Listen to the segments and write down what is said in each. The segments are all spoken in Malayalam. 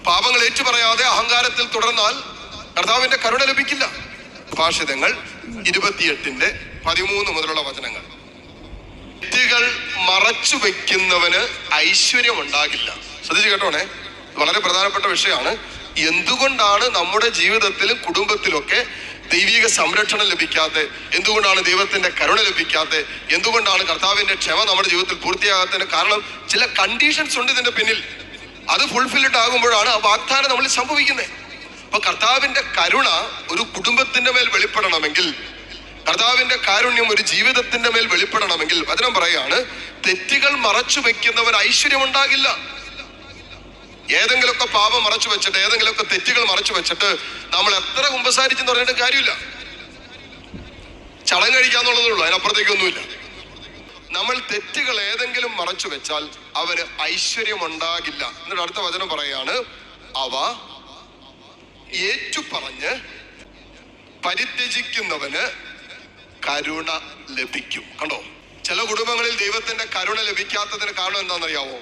പാപങ്ങൾ ഏറ്റുപറയാതെ അഹങ്കാരത്തിൽ തുടർന്നാൽ കർത്താവിന്റെ കരുണ ലഭിക്കില്ല. ഭാഷിതങ്ങൾ 28:13 മുതലുള്ള വചനങ്ങൾ. തെറ്റുകൾ മറച്ചു വെക്കുന്നവന് ഐശ്വര്യം ഉണ്ടാകില്ല. ശ്രദ്ധിച്ചു കേട്ടോണേ, വളരെ പ്രധാനപ്പെട്ട വിഷയമാണ്. എന്തുകൊണ്ടാണ് നമ്മുടെ ജീവിതത്തിലും കുടുംബത്തിലൊക്കെ ദൈവിക സംരക്ഷണം ലഭിക്കാത്ത? എന്തുകൊണ്ടാണ് ദൈവത്തിന്റെ കരുണ ലഭിക്കാത്ത? എന്തുകൊണ്ടാണ് കർത്താവിന്റെ ക്ഷമ നമ്മുടെ ജീവിതത്തിൽ പൂർത്തിയാകാത്തതിന് കാരണം ചില കണ്ടീഷൻസ് ഉണ്ട് ഇതിന്റെ പിന്നിൽ. അത് ഫുൾഫിൽഡ് ആകുമ്പോഴാണ് ആ വാഗ്ദാനം നമ്മൾ സംഭവിക്കുന്നത്. അപ്പൊ കർത്താവിന്റെ കരുണ ഒരു കുടുംബത്തിന്റെ മേൽ വെളിപ്പെടണമെങ്കിൽ, കർത്താവിന്റെ കാരുണ്യം ഒരു ജീവിതത്തിന്റെ മേൽ വെളിപ്പെടണമെങ്കിൽ വചനം പറയാണ്, തെറ്റുകൾ മറച്ചു വെക്കുന്നവൻ ഐശ്വര്യം ഉണ്ടാകില്ല. ഏതെങ്കിലുമൊക്കെ പാപം മറച്ചു വെച്ചിട്ട്, ഏതെങ്കിലുമൊക്കെ തെറ്റുകൾ മറച്ചു വെച്ചിട്ട് നമ്മൾ എത്ര കുമ്പസാരിച്ചെന്ന് പറഞ്ഞിട്ട് കാര്യമില്ല. ചടങ്ങ് കഴിക്കാന്നുള്ളതേ ഉള്ളൂ, അതിനപ്പുറത്തേക്കൊന്നുമില്ല. നമ്മൾ തെറ്റുകൾ ഏതെങ്കിലും മറച്ചു വെച്ചാൽ അവന് ഐശ്വര്യം ഉണ്ടാകില്ല. എന്നിട്ട് അടുത്ത വചനം പറയാണ്, അവ ഏറ്റുപറഞ്ഞ് പരിത്യജിക്കുന്നവന് കരുണ ലഭിക്കും. കണ്ടോ, ചില കുടുംബങ്ങളിൽ ദൈവത്തിന്റെ കരുണ ലഭിക്കാത്തതിന് കാരണം എന്താണെന്നറിയാവോ?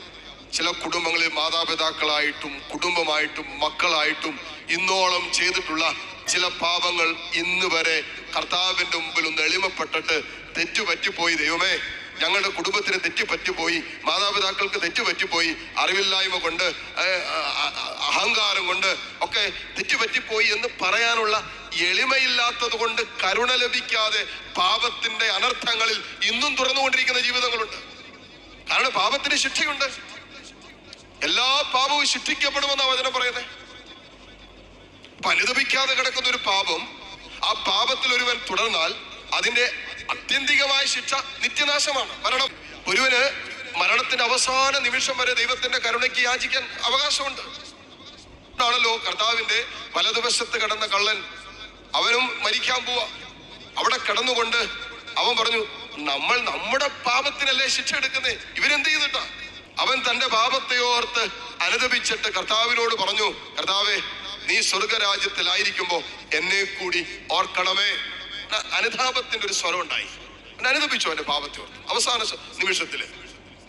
ചില കുടുംബങ്ങളിൽ മാതാപിതാക്കളായിട്ടും കുടുംബമായിട്ടും മക്കളായിട്ടും ഇന്നോളം ചെയ്തിട്ടുള്ള ചില പാപങ്ങൾ ഇന്ന് വരെ കർത്താവിന്റെ മുമ്പിൽ ഒന്ന് എളിമപ്പെട്ടിട്ട് തെറ്റുപറ്റിപ്പോയി, ദൈവമേ ഞങ്ങളുടെ കുടുംബത്തിന് തെറ്റുപറ്റിപ്പോയി, മാതാപിതാക്കൾക്ക് തെറ്റുപറ്റിപ്പോയി, അറിവില്ലായ്മ കൊണ്ട് അഹങ്കാരം കൊണ്ട് ഒക്കെ തെറ്റുപറ്റിപ്പോയി എന്ന് പറയാനുള്ള എളിമയില്ലാത്തത് കൊണ്ട് കരുണ ലഭിക്കാതെ പാപത്തിന്റെ അനർത്ഥങ്ങളിൽ ഇന്നും തുറന്നുകൊണ്ടിരിക്കുന്ന ജീവിതങ്ങളുണ്ട്. കാരണം പാപത്തിന് ശിക്ഷയുണ്ട്. എല്ലാ പാപവും ശിക്ഷിക്കപ്പെടുമെന്നാണ് വചനം പറയുന്നത്. അപ്പൊ അനുദപിക്കാതെ കിടക്കുന്ന ഒരു പാപം, ആ പാപത്തിൽ ഒരുവൻ തുടർന്നാൽ അതിന്റെ അത്യന്തികമായ ശിക്ഷ നിത്യനാശമാണ്, മരണം. ഒരുവന് മരണത്തിന്റെ അവസാന നിമിഷം വരെ ദൈവത്തിന്റെ കരുണയ്ക്ക് യാചിക്കാൻ അവകാശമുണ്ട്. ആണല്ലോ കർത്താവിന്റെ വലതുവശത്ത് കിടന്ന കള്ളൻ, അവനും മരിക്കാൻ പോവാ. അവിടെ കിടന്നുകൊണ്ട് അവൻ പറഞ്ഞു, നമ്മൾ നമ്മുടെ പാപത്തിനല്ലേ ശിക്ഷ എടുക്കുന്നേ, ഇവരെന്ത് ചെയ്തിട്ടാ? അവൻ തന്റെ പാപത്തെ ഓർത്ത് അനുദപിച്ചിട്ട് കർത്താവിനോട് പറഞ്ഞു, കർത്താവേ നീ സ്വർഗരാജ്യത്തിലായിരിക്കുമ്പോ എന്നെ കൂടി ഓർക്കണമേ. അനുതാപത്തിന്റെ ഒരു സ്വരം ഉണ്ടായി. അനുദപിച്ചു അവന്റെ പാപത്തെ ഓർത്ത് അവസാന നിമിഷത്തില്.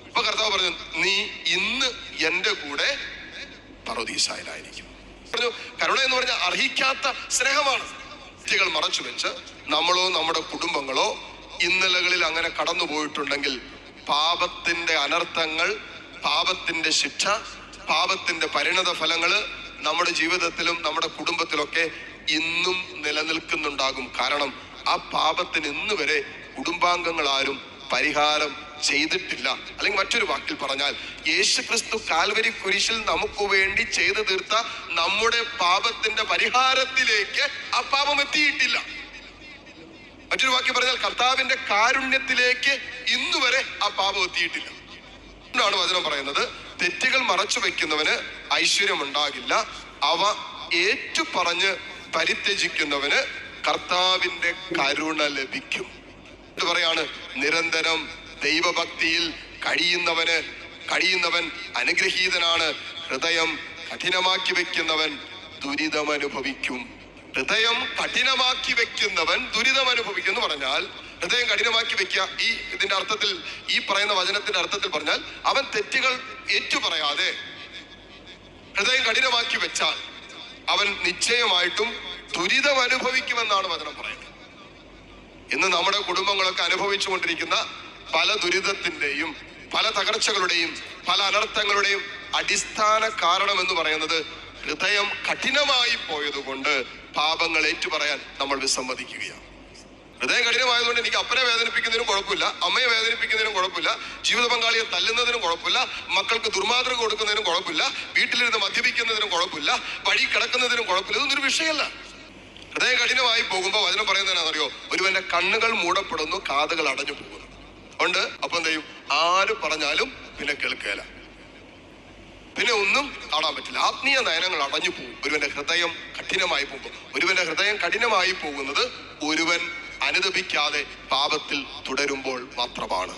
അപ്പൊ കർത്താവ് പറഞ്ഞു, നീ ഇന്ന് എന്റെ കൂടെ പറുദീസായിലായിരിക്കും. പറഞ്ഞു, കരുണ എന്ന് പറഞ്ഞാൽ അർഹിക്കാത്ത സ്നേഹമാണ്. തെറ്റുകൾ മറച്ചു വെച്ച് നമ്മളോ നമ്മുടെ കുടുംബങ്ങളോ ഇന്നലകളിൽ അങ്ങനെ കടന്നു പോയിട്ടുണ്ടെങ്കിൽ പാപത്തിന്റെ അനർത്ഥങ്ങൾ, പാപത്തിന്റെ ശിക്ഷ, പാപത്തിന്റെ പരിണത ഫലങ്ങള് നമ്മുടെ ജീവിതത്തിലും നമ്മുടെ കുടുംബത്തിലൊക്കെ ഇന്നും നിലനിൽക്കുന്നുണ്ടാകും. കാരണം ആ പാപത്തിന് ഇന്ന് വരെ കുടുംബാംഗങ്ങൾ ആരും പരിഹാരം ചെയ്തിട്ടില്ല. അല്ലെങ്കിൽ മറ്റൊരു വാക്കിൽ പറഞ്ഞാൽ, യേശുക്രിസ്തു കാൽവരി കുരിശിൽ നമുക്ക് വേണ്ടി ചെയ്തു തീർത്ത നമ്മുടെ പാപത്തിന്റെ പരിഹാരത്തിലേക്ക് ആ പാപം എത്തിയിട്ടില്ല. മറ്റൊരു വാക്കിൽ പറഞ്ഞാൽ, കർത്താവിന്റെ കാരുണ്യത്തിലേക്ക് ഇന്ന് വരെ ആ പാപം എത്തിയിട്ടില്ല. ാണ് വചനം പറയുന്നത്, തെറ്റുകൾ മറച്ചു വെക്കുന്നവന് ഐശ്വര്യം ഉണ്ടാകില്ല, അവ ഏറ്റുപറഞ്ഞ് പരിത്യജിക്കുന്നവന് കർത്താവിന്റെ കരുണ ലഭിക്കും. ഇത് പറയാണ്, നിരന്തരം ദൈവഭക്തിയിൽ കഴിയുന്നവൻ അനുഗ്രഹീതനാണ്. ഹൃദയം കഠിനമാക്കി വെക്കുന്നവൻ ദുരിതം അനുഭവിക്കും. ഹൃദയം കഠിനമാക്കി വെക്കുന്നവൻ ദുരിതം അനുഭവിക്കും എന്ന് പറഞ്ഞാൽ, ഹൃദയം കഠിനമാക്കി വെക്കുക, ഇതിന്റെ അർത്ഥത്തിൽ, ഈ പറയുന്ന വചനത്തിന്റെ അർത്ഥത്തിൽ പറഞ്ഞാൽ, അവൻ തെറ്റുകൾ ഏറ്റുപറയാതെ ഹൃദയം കഠിനമാക്കി വെച്ചാൽ അവൻ നിശ്ചയമായിട്ടും ദുരിതം അനുഭവിക്കുമെന്നാണ് വചനം പറയുന്നത്. ഇന്ന് നമ്മുടെ കുടുംബങ്ങളൊക്കെ അനുഭവിച്ചുകൊണ്ടിരിക്കുന്ന പല ദുരിതത്തിന്റെയും പല തകർച്ചകളുടെയും പല അനർത്ഥങ്ങളുടെയും അടിസ്ഥാന കാരണം എന്ന് പറയുന്നത് ഹൃദയം കഠിനമായി പോയതുകൊണ്ട് പാപങ്ങൾ ഏറ്റുപറയാൻ നമ്മൾ വിസമ്മതിക്കുകയാണ്. ഹൃദയം കഠിനമായതുകൊണ്ട് എനിക്ക് അപ്പനെ വേദനിപ്പിക്കുന്നതിനും കുഴപ്പമില്ല, അമ്മയെ വേദനിപ്പിക്കുന്നതിനും കുഴപ്പമില്ല, ജീവിത പങ്കാളിയെ തല്ലുന്നതിനും കുഴപ്പമില്ല, മക്കൾക്ക് ദുർമാതൃക കൊടുക്കുന്നതിനും കുഴപ്പമില്ല, വീട്ടിലിരുന്ന് മദ്യപിക്കുന്നതിനും കുഴപ്പമില്ല, വഴി കിടക്കുന്നതിനും കുഴപ്പമില്ല. ഇതൊന്നും ഒരു വിഷയമല്ല. ഹൃദയം കഠിനമായി പോകുമ്പോൾ വചനം പറയുന്നതിനാണെന്നറിയോ, ഒരുവന്റെ കണ്ണുകൾ മൂടപ്പെടുന്നു, കാതുകൾ അടഞ്ഞു പോകുന്നു. അതുകൊണ്ട് അപ്പൊ എന്ത് ചെയ്യും? ആര് പറഞ്ഞാലും പിന്നെ കേൾക്കേല, പിന്നെ ഒന്നും കാണാൻ പറ്റില്ല. ആത്മീയ നയനങ്ങൾ അടഞ്ഞു പോകും ഒരുവന്റെ ഹൃദയം കഠിനമായി പോകും. ഒരുവന്റെ ഹൃദയം കഠിനമായി പോകുന്നത് ഒരുവൻ അനുദപിക്കാതെ പാപത്തിൽ തുടരുമ്പോൾ മാത്രമാണ്.